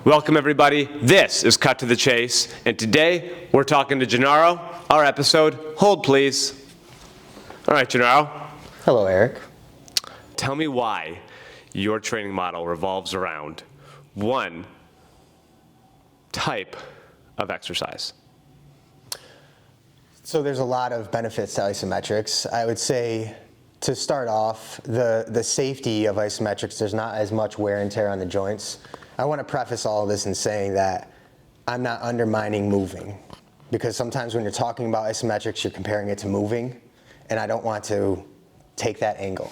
Welcome everybody, this is Cut to the Chase, and today we're talking to Genaro, our episode, hold please. All right, Genaro. Hello, Erik. Tell me why your training model revolves around one type of exercise. So there's a lot of benefits to isometrics. I would say to start off, the safety of isometrics, there's not as much wear and tear on the joints. I want to preface all of this in saying that I'm not undermining moving, because sometimes when you're talking about isometrics, you're comparing it to moving, and I don't want to take that angle.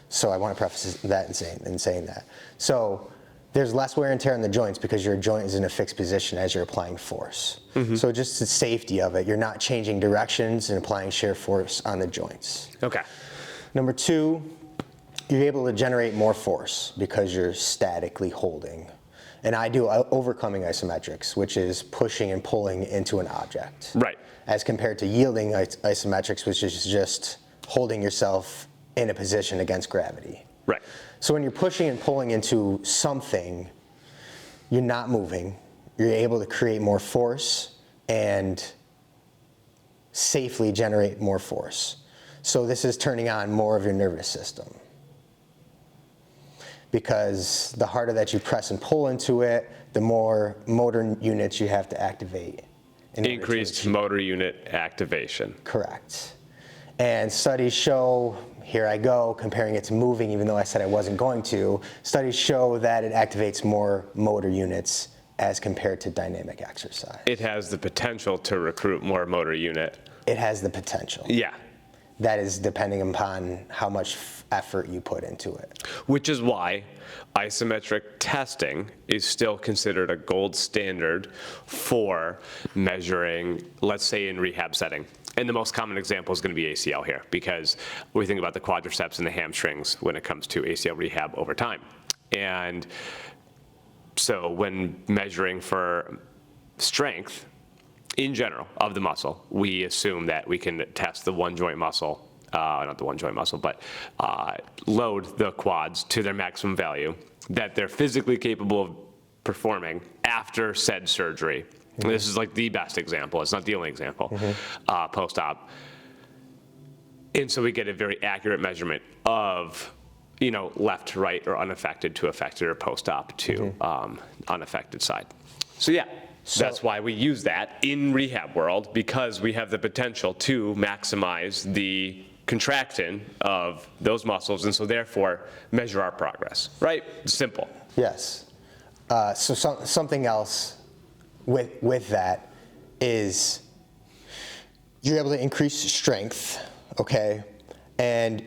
So I want to preface that in saying that. So there's less wear and tear on the joints because your joint is in a fixed position as you're applying force. So just the safety of it, you're not changing directions and applying shear force on the joints. Okay. Number two, you're able to generate more force because you're statically holding. And I do overcoming isometrics, which is pushing and pulling into an object. Right. As compared to yielding isometrics, which is just holding yourself in a position against gravity. Right. So when you're pushing and pulling into something, you're not moving. You're able to create more force and safely generate more force. So this is turning on more of your nervous system, because the harder that you press and pull into it, the more motor units you have to activate. Increased motor unit activation. Correct. And studies show, here I go, comparing it to moving, even though I said I wasn't going to, studies show that it activates more motor units as compared to dynamic exercise. It has the potential to recruit more motor unit. It has the potential. Yeah. That is depending upon how much effort you put into it. Which is why isometric testing is still considered a gold standard for measuring, let's say in rehab setting. And the most common example is going to be ACL here, because we think about the quadriceps and the hamstrings when it comes to ACL rehab over time. And so when measuring for strength, in general, of the muscle, we assume that we can test the one joint muscle, not the one joint muscle, but load the quads to their maximum value that they're physically capable of performing after said surgery. And this is like the best example. It's not the only example, post-op. And so we get a very accurate measurement of, left to right or unaffected to affected or post-op to unaffected side. So yeah. So that's why we use that in rehab world, because we have the potential to maximize the contraction of those muscles, and so therefore measure our progress, right? Simple. Yes. So something else with that is you're able to increase strength, okay? And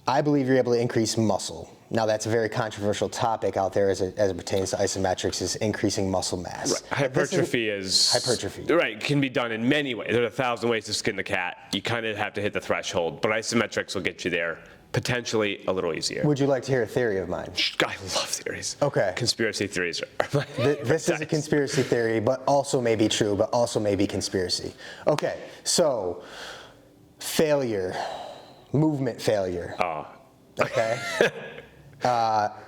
I believe you're able to increase muscle. Now that's a very controversial topic out there as it pertains to isometrics, is increasing muscle mass. Right. Hypertrophy is hypertrophy. Right, can be done in many ways. There are 1,000 ways to skin the cat. You kind of have to hit the threshold, but isometrics will get you there potentially a little easier. Would you like to hear a theory of mine? I love theories. Okay. Conspiracy theories are This is a conspiracy theory, but also may be true, but also may be conspiracy. Okay, so failure, movement failure. Oh. Okay.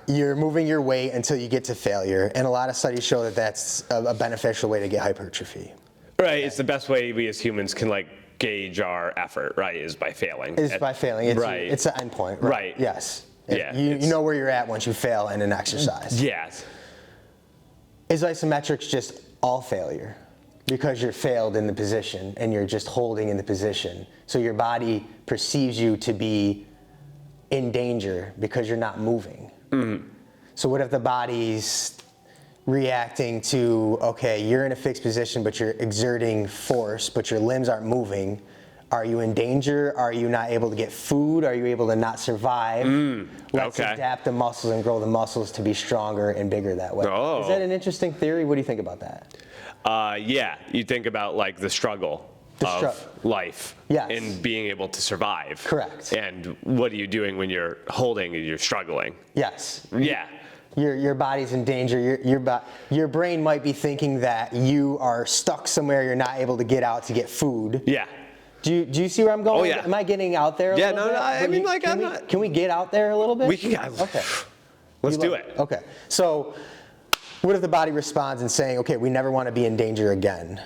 You're moving your weight until you get to failure, and a lot of studies show that that's a beneficial way to get hypertrophy. Right, it's the best way we as humans can gauge our effort, right, is by failing. It's by failing. It's, right. It's an endpoint, right? Right. Yes. Yeah. You know where you're at once you fail in an exercise. Yes. Is isometrics just all failure? Because you're failed in the position and you're just holding in the position. So your body perceives you to be in danger because you're not moving. So what if the body's reacting to, okay, you're in a fixed position, but you're exerting force, but your limbs aren't moving? Are you in danger? Are you not able to get food? Are you able to not survive? Let's adapt the muscles and grow the muscles to be stronger and bigger that way. Oh. Is that an interesting theory? What do you think about that? Yeah, you think about the struggle of life, yes, and being able to survive. Correct. And what are you doing when you're holding and you're struggling? Yes. Yeah. Your body's in danger. Your brain might be thinking that you are stuck somewhere, you're not able to get out to get food. Yeah. Do you see where I'm going? Oh, yeah. Am I getting out there a little bit? I mean, I'm not. Can we get out there a little bit? We can. Okay. Let's do it. Okay. So What if the body responds and saying, okay, we never want to be in danger again.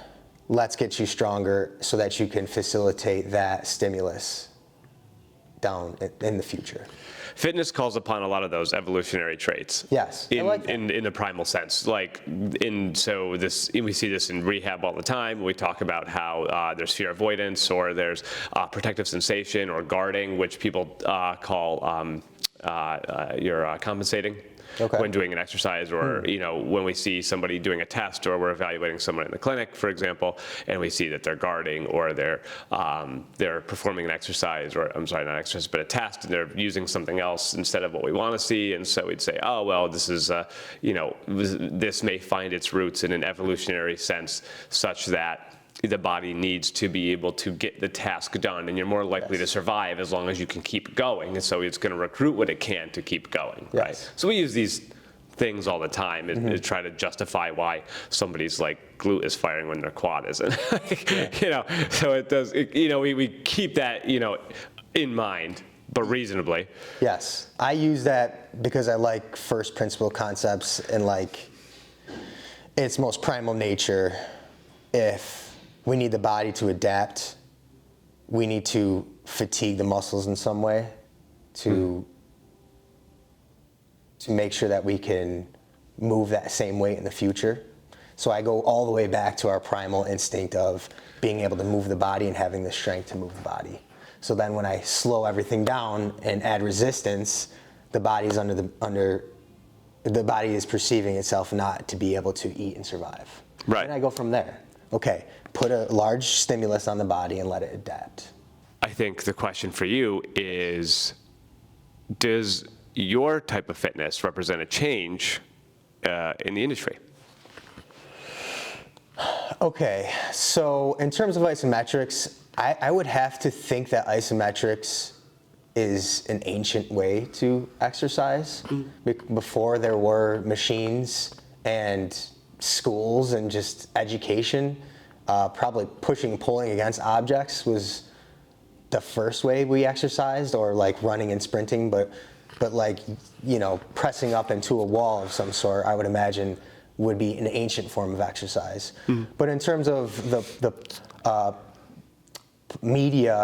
Let's get you stronger so that you can facilitate that stimulus down in the future. Fitness calls upon a lot of those evolutionary traits. Yes, I like that. In the primal sense. We see this in rehab all the time. We talk about how there's fear avoidance, or there's protective sensation, or guarding, which people call you're compensating. Okay. When doing an exercise, or when we see somebody doing a test, or we're evaluating someone in the clinic, for example, and we see that they're guarding, or they're performing an exercise, or I'm sorry, not exercise, but a test, and they're using something else instead of what we want to see, and so we'd say, oh well, this is this may find its roots in an evolutionary sense, such that the body needs to be able to get the task done, and you're more likely to survive as long as you can keep going. And so it's going to recruit what it can to keep going, right? So we use these things all the time to try to justify why somebody's like glute is firing when their quad isn't. So it does. We keep that in mind, but reasonably. Yes, I use that because I like first principle concepts and like its most primal nature. If we need the body to adapt, we need to fatigue the muscles in some way to make sure that we can move that same weight in the future. So I go all the way back to our primal instinct of being able to move the body and having the strength to move the body. So then when I slow everything down and add resistance, the body is the body is perceiving itself not to be able to eat and survive. Right. And I go from there. Okay, put a large stimulus on the body and let it adapt. I think the question for you is, does your type of fitness represent a change in the industry? Okay, so in terms of isometrics, I would have to think that isometrics is an ancient way to exercise. Before there were machines and schools and just education, probably pushing and pulling against objects was the first way we exercised, or like running and sprinting, but like, pressing up into a wall of some sort, I would imagine would be an ancient form of exercise. But in terms of the media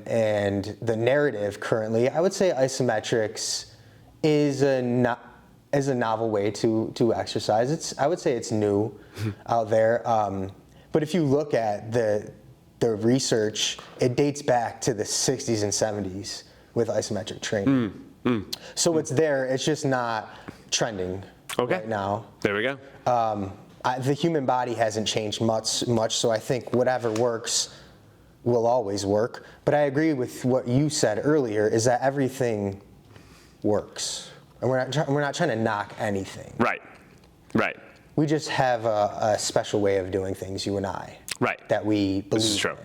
and the narrative currently, I would say isometrics is a novel way to exercise. I would say it's new out there. But if you look at the research, it dates back to the 60s and 70s with isometric training. So it's there, it's just not trending right now. There we go. The human body hasn't changed much, so I think whatever works will always work. But I agree with what you said earlier, is that everything works. And we're not trying to knock anything. Right. We just have a special way of doing things, you and I. Right. That we believe This is true.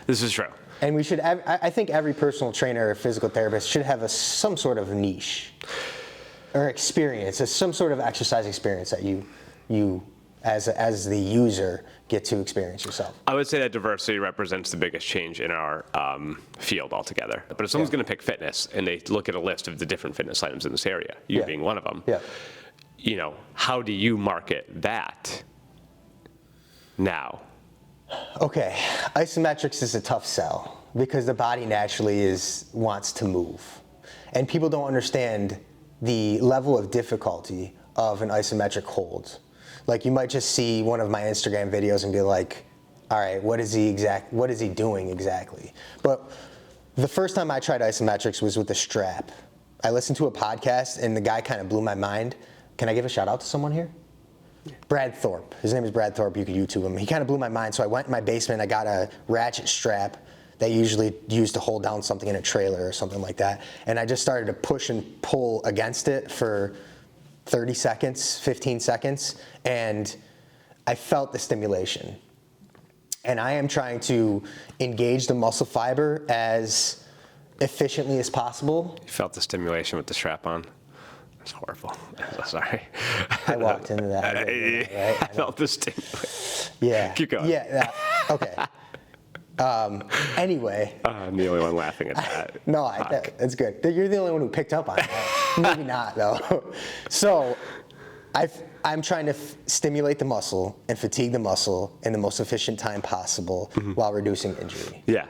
This is true. And we should. I think every personal trainer or physical therapist should have some sort of niche or experience, some sort of exercise experience that you as the user get to experience yourself. I would say that diversity represents the biggest change in our field altogether. But if someone's going to pick fitness and they look at a list of the different fitness items in this area, you being one of them, how do you market that now? Okay, isometrics is a tough sell because the body naturally wants to move. And people don't understand the level of difficulty of an isometric hold. Like, you might just see one of my Instagram videos and be like, all right, what is he doing exactly? But the first time I tried isometrics was with a strap. I listened to a podcast and the guy kind of blew my mind. Can I give a shout out to someone here? Brad Thorpe. His name is Brad Thorpe. You could YouTube him. He kind of blew my mind. So I went in my basement. I got a ratchet strap that you usually use to hold down something in a trailer or something like that. And I just started to push and pull against it for 30 seconds, 15 seconds. And I felt the stimulation. And I am trying to engage the muscle fiber as efficiently as possible. You felt the stimulation with the strap on? It's horrible. Sorry. I walked into that. Right? I felt the stimulation. Yeah. Keep going. Yeah. Okay. Anyway. I'm the only one laughing at that. No, that's good. You're the only one who picked up on that. Maybe not, though. So I'm trying to stimulate the muscle and fatigue the muscle in the most efficient time possible while reducing injury. Yeah.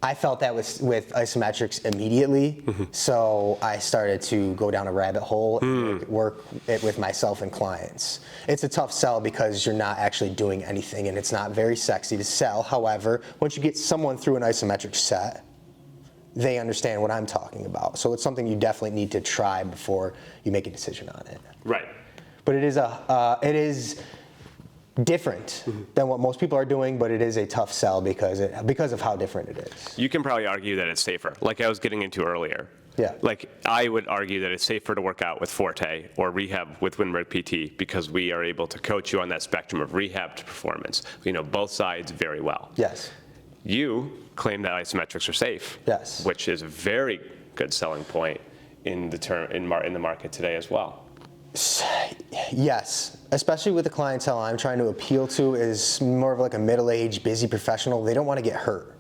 I felt that with isometrics immediately, so I started to go down a rabbit hole and work it with myself and clients. It's a tough sell because you're not actually doing anything, and it's not very sexy to sell. However, once you get someone through an isometric set, they understand what I'm talking about. So it's something you definitely need to try before you make a decision on it. Right. But it is different than what most people are doing, but it is a tough sell because of how different it is. You can probably argue that it's safer, like I was getting into earlier. Yeah. Like I would argue that it's safer to work out with Forte or rehab with Winberg PT because we are able to coach you on that spectrum of rehab to performance. We know both sides very well. Yes. You claim that isometrics are safe. Yes. Which is a very good selling point in the market today as well. Yes, especially with the clientele I'm trying to appeal to is more of like a middle-aged, busy professional. They don't want to get hurt.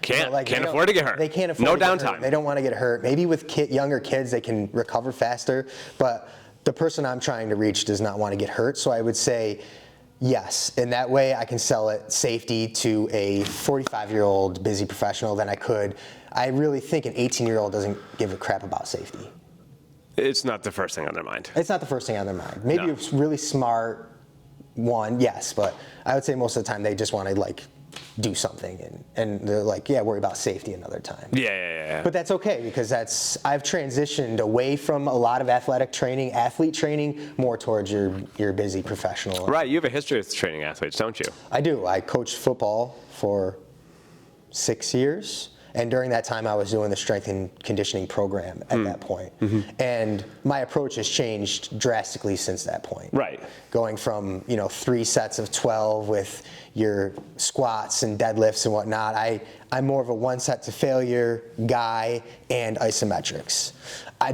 Can't afford to get hurt. They can't afford no to get downtime. hurt. They don't want to get hurt. Maybe with younger kids, they can recover faster, but the person I'm trying to reach does not want to get hurt. So I would say yes. In that way, I can sell it safety to a 45-year-old busy professional than I could. I really think an 18-year-old doesn't give a crap about safety. It's not the first thing on their mind. It's not the first thing on their mind. Maybe No. a really smart one, yes, but I would say most of the time they just want to like do something and they're like, yeah, worry about safety another time. Yeah. But that's okay because I've transitioned away from a lot of athlete training, more towards your busy professional. Right, you have a history with training athletes, don't you? I do. I coached football for 6 years. And during that time, I was doing the strength and conditioning program at that point. And my approach has changed drastically since that point. Right. Going from 3 sets of 12 with your squats and deadlifts and whatnot, I'm more of a 1 set to failure guy and isometrics.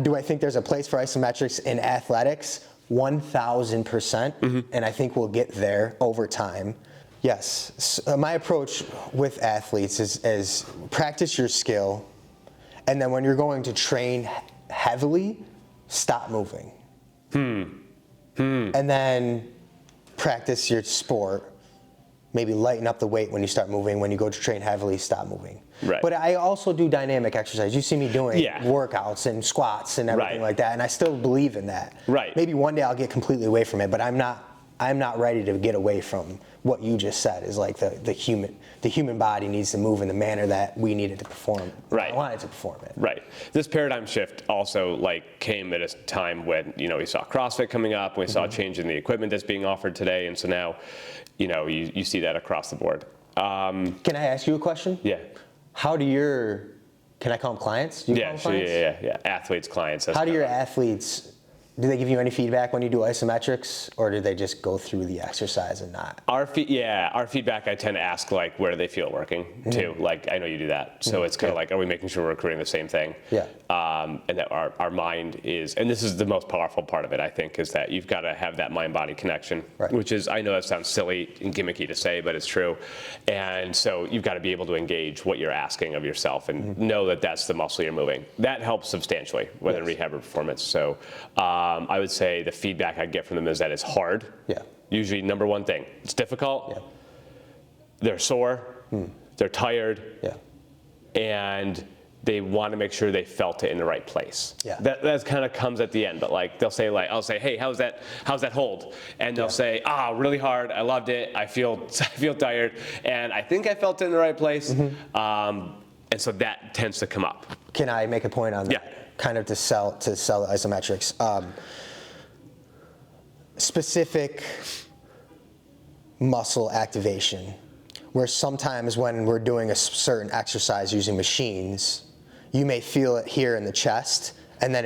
Do I think there's a place for isometrics in athletics? 1,000%. And I think we'll get there over time. Yes. So my approach with athletes is practice your skill, and then when you're going to train heavily, stop moving. And then practice your sport. Maybe lighten up the weight when you start moving. When you go to train heavily, stop moving. Right. But I also do dynamic exercise. You see me doing workouts and squats and everything like that, and I still believe in that. Right. Maybe one day I'll get completely away from it, but I'm not ready to get away from what you just said. Is like the human body needs to move in the manner that we needed to perform. Right. I wanted to perform it. Right. This paradigm shift also came at a time when we saw CrossFit coming up, and we saw a change in the equipment that's being offered today, and so now you see that across the board. Can I ask you a question? Yeah. How do can I call them clients? Do you call them clients? Yeah. Athletes, clients. How do your athletes? Do they give you any feedback when you do isometrics, or do they just go through the exercise and not? Our feedback, I tend to ask where they feel working too. I know you do that, so it's kind of are we making sure we're recruiting the same thing? Yeah. And that our mind is, and this is the most powerful part of it, I think, is that you've got to have that mind-body connection, which is, I know that sounds silly and gimmicky to say, but it's true. And so you've got to be able to engage what you're asking of yourself and know that that's the muscle you're moving. That helps substantially, whether in rehab or performance. So. I would say the feedback I get from them is that it's hard. Yeah. Usually, number one thing, it's difficult. Yeah. They're sore. They're tired. Yeah. And they want to make sure they felt it in the right place. Yeah. That kind of comes at the end. But they'll say I'll say, hey, how's that hold? And they'll say, really hard. I loved it. I feel tired, and I think I felt it in the right place. And so that tends to come up. Can I make a point on that? Yeah. Kind of to sell the isometrics. Specific muscle activation, where sometimes when we're doing a certain exercise using machines, you may feel it here in the chest, and then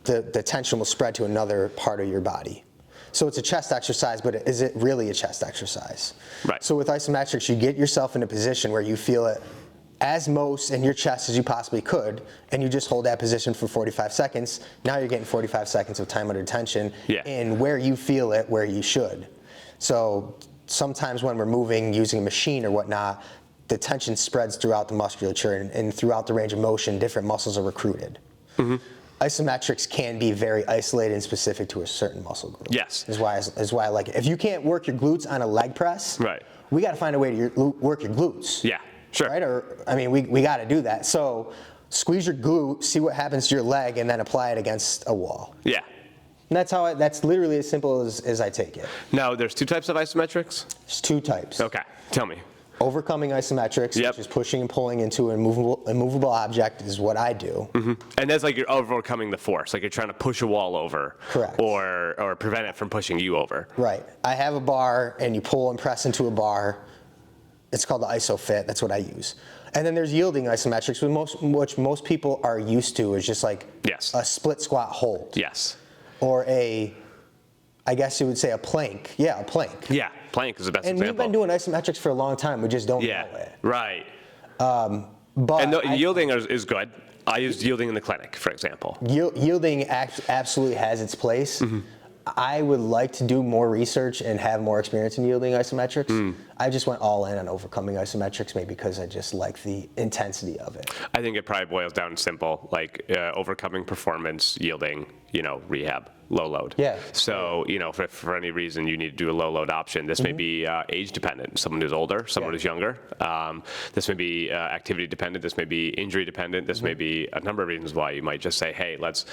the tension will spread to another part of your body. So it's a chest exercise, but is it really a chest exercise? Right. So with isometrics, you get yourself in a position where you feel it as most in your chest as you possibly could, and you just hold that position for 45 seconds. Now you're getting 45 seconds of time under tension in where you feel it, where you should. So sometimes when we're moving using a machine or whatnot, the tension spreads throughout the musculature and throughout the range of motion, different muscles are recruited. isometrics can be very isolated and specific to a certain muscle group. Yes. Is why I like it. If you can't work your glutes on a leg press, Right. we got to find a way to work your glutes. Yeah, sure. Right? Or, I mean, we got to do that. So squeeze your glute, see what happens to your leg, and then apply it against a wall. Yeah. And that's literally as simple as I take it. Now, there's 2 types of isometrics? There's 2 types. Okay, tell me. Overcoming isometrics, Yep. which is pushing and pulling into an immovable object, is what I do. And that's like you're overcoming the force, like you're trying to push a wall over. Correct. Or prevent it from pushing you over. Right. I have a bar, and you pull and press into a bar. It's called the IsoFit. That's what I use. And then there's yielding isometrics, which most people are used to, is just like Yes. a split squat hold. Yes. Or I guess you would say a plank. Yeah, a plank. Yeah, plank is the best And example. we've been doing isometrics for a long time. We just don't know it. Right. But And yielding is good. I used yielding in the clinic, for example. Yielding absolutely has its place. I would like to do more research and have more experience in yielding isometrics. I just went all in on overcoming isometrics, maybe because I just like the intensity of it. I think it probably boils down to simple, like overcoming performance, yielding, rehab, low load. Yeah. So, if for any reason you need to do a low load option, this may be age dependent. Someone who's older, someone who's younger. This may be activity dependent. This may be injury dependent. This may be a number of reasons why you might just say, hey, let's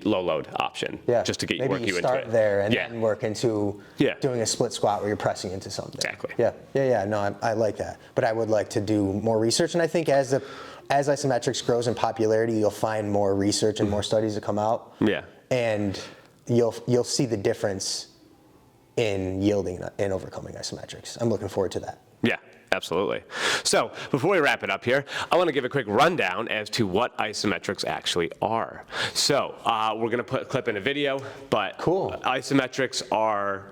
low load option, just to get maybe work you into start it. there and then work into Yeah. doing a split squat where you're pressing into something. Exactly. Yeah. No, I like that. But I would like to do more research, and I think as isometrics grows in popularity, you'll find more research and more studies that come out. Yeah. And you'll see the difference in yielding and overcoming isometrics. I'm looking forward to that. Yeah, absolutely. So before we wrap it up here, I want to give a quick rundown as to what isometrics actually are. So we're going to put a clip in a video, but Cool. Isometrics are,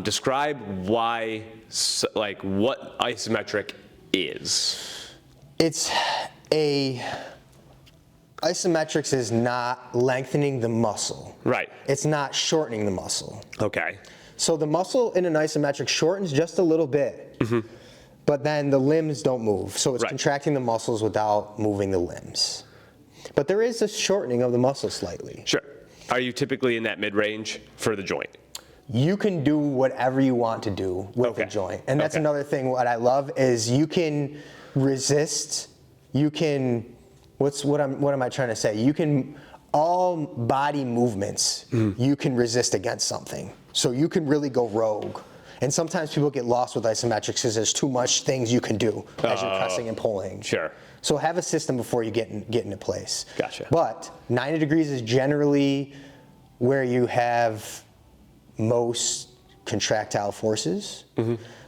describe what isometric is. Isometrics is not lengthening the muscle. Right. It's not shortening the muscle. Okay. So the muscle in an isometric shortens just a little bit, but then the limbs don't move. So it's Right. contracting the muscles without moving the limbs. But there is a shortening of the muscle slightly. Sure. Are you typically in that mid-range for the joint? You can do whatever you want to do with the joint. And that's another thing what I love is you can resist, you can, what am I trying to say? You can, all body movements, you can resist against something. So you can really go rogue. And sometimes people get lost with isometrics because there's too much things you can do as you're pressing and pulling. Sure. So have a system before you get into place. Gotcha. But 90 degrees is generally where you have most contractile forces.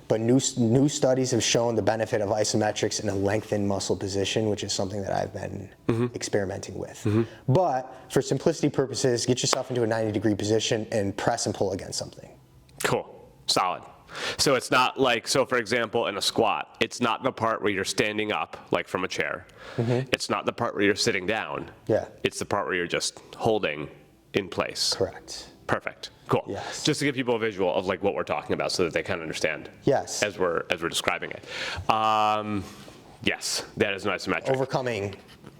But new studies have shown the benefit of isometrics in a lengthened muscle position, which is something that I've been experimenting with. But for simplicity purposes, get yourself into a 90-degree position and press and pull against something. Cool. Solid. So it's not like, so for example, in a squat, it's not the part where you're standing up, like from a chair. It's not the part where you're sitting down. Yeah. It's the part where you're just holding in place. Correct. Perfect. Cool. Yes. Just to give people a visual of like what we're talking about so that they kind of understand. Yes. As we're describing it. Yes, that is an isometric. Overcoming,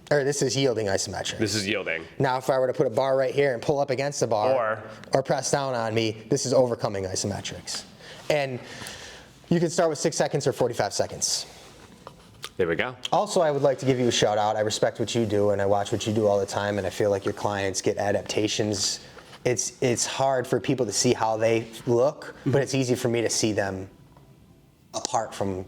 or this is yielding isometric. This is yielding. Now, if I were to put a bar right here and pull up against the bar or press down on me, this is overcoming isometrics. And you can start with 6 seconds or 45 seconds. There we go. Also, I would like to give you a shout out. I respect what you do and I watch what you do all the time, and I feel like your clients get adaptations. It's hard for people to see how they look, but it's easy for me to see them apart from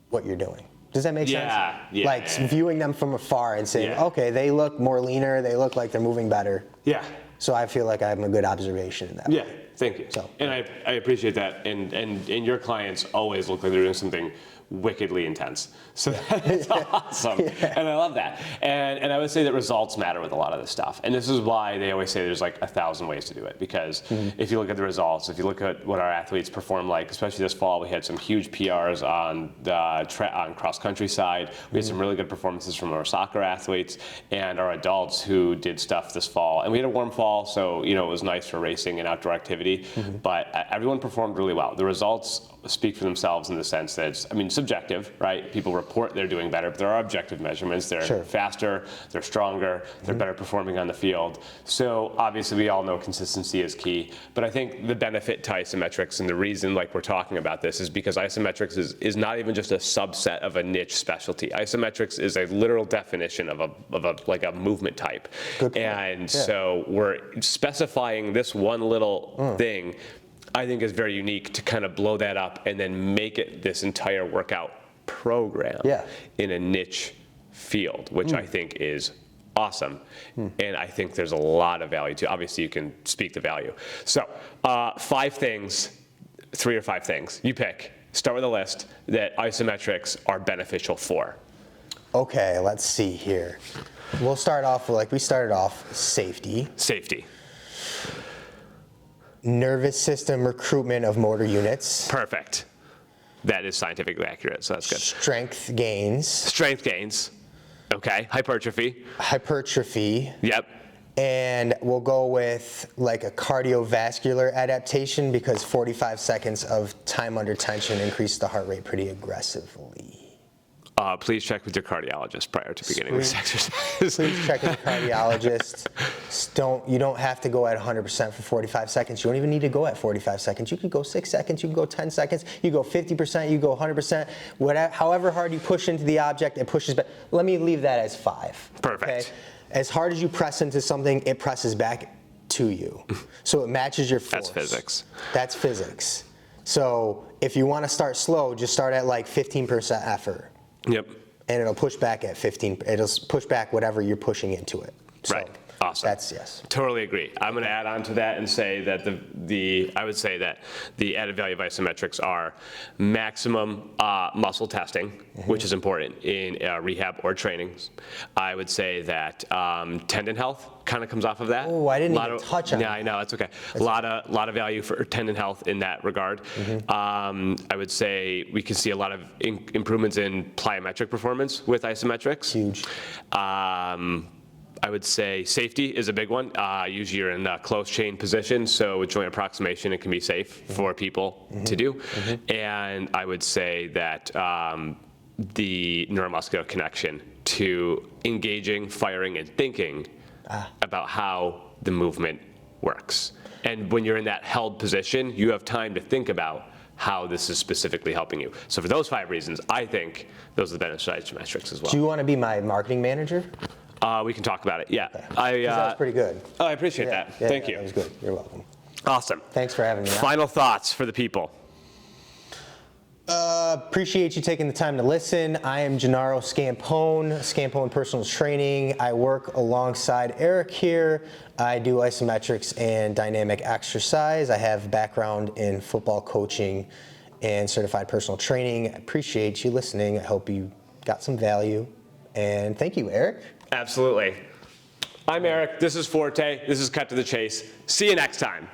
what you're doing. Does that make sense? Yeah. Like viewing them from afar and saying, okay, they look more leaner, they look like they're moving better. Yeah. So I feel like I have a good observation in that. Yeah, thank you. So. And I appreciate that. And your clients always look like they're doing something wickedly intense. So that's awesome. And I love that. And I would say that results matter with a lot of this stuff. And this is why they always say there's like 1,000 ways to do it. Because if you look at the results, if you look at what our athletes perform like, especially this fall, we had some huge PRs on the on cross-country side. We had some really good performances from our soccer athletes and our adults who did stuff this fall. And we had a warm fall, so it was nice for racing and outdoor activity. But everyone performed really well. The results speak for themselves in the sense that, subjective, right? People report they're doing better, but there are objective measurements. They're Sure. faster, they're stronger, they're better performing on the field. So obviously we all know consistency is key, but I think the benefit to isometrics and the reason like we're talking about this is because isometrics is not even just a subset of a niche specialty. Isometrics is a literal definition of a movement type. Good point. And so we're specifying this one little thing, I think is very unique to kind of blow that up and then make it this entire workout program in a niche field, which I think is awesome. And I think there's a lot of value to. Obviously, you can speak the value. So 5 things, 3 or 5 things, you pick. Start with a list that isometrics are beneficial for. Okay, let's see here. We'll start off like we started off, safety. Safety. Nervous system recruitment of motor units. Perfect. That is scientifically accurate, so that's good. Strength gains. Strength gains. Okay. Hypertrophy. Hypertrophy. Yep. And we'll go with like a cardiovascular adaptation because 45 seconds of time under tension increased the heart rate pretty aggressively. Please check with your cardiologist prior to beginning this exercise. Please check with your cardiologist. You don't have to go at 100% for 45 seconds. You don't even need to go at 45 seconds. You can go 6 seconds. You can go 10 seconds. You go 50%. You go 100%. Whatever, however hard you push into the object, it pushes back. Let me leave that as 5. Perfect. Okay? As hard as you press into something, it presses back to you. So it matches your force. That's physics. That's physics. So if you want to start slow, just start at like 15% effort. Yep. And it'll push back at 15. It'll push back whatever you're pushing into it. So Right. Awesome. That's yes. Totally agree. I'm going to add on to that and say that I would say that the added value of isometrics are maximum muscle testing, which is important in rehab or trainings. I would say that tendon health kind of comes off of that. Oh, I didn't even touch on Yeah, that. I know, it's okay. A lot of value for tendon health in that regard. I would say we can see a lot of improvements in plyometric performance with isometrics. Huge. I would say safety is a big one. Usually you're in a close chain position, so with joint approximation, it can be safe for people to do. And I would say that the neuromuscular connection to engaging, firing, and thinking about how the movement works. And when you're in that held position, you have time to think about how this is specifically helping you. So for those 5 reasons, I think those are the benefits of isometrics as well. Do you want to be my marketing manager? We can talk about it, yeah. Okay. That's pretty good. Oh, I appreciate that. Yeah, Thank you. That was good. You're welcome. Awesome. Thanks for having me on. Final thoughts for the people. Appreciate you taking the time to listen. I am Genaro Scampone, Scampone Personal Training. I work alongside Erik here. I do isometrics and dynamic exercise. I have background in football coaching and certified personal training. I appreciate you listening. I hope you got some value. And thank you, Erik. Absolutely. I'm Erik. This is Forte. This is Cut to the Chase. See you next time.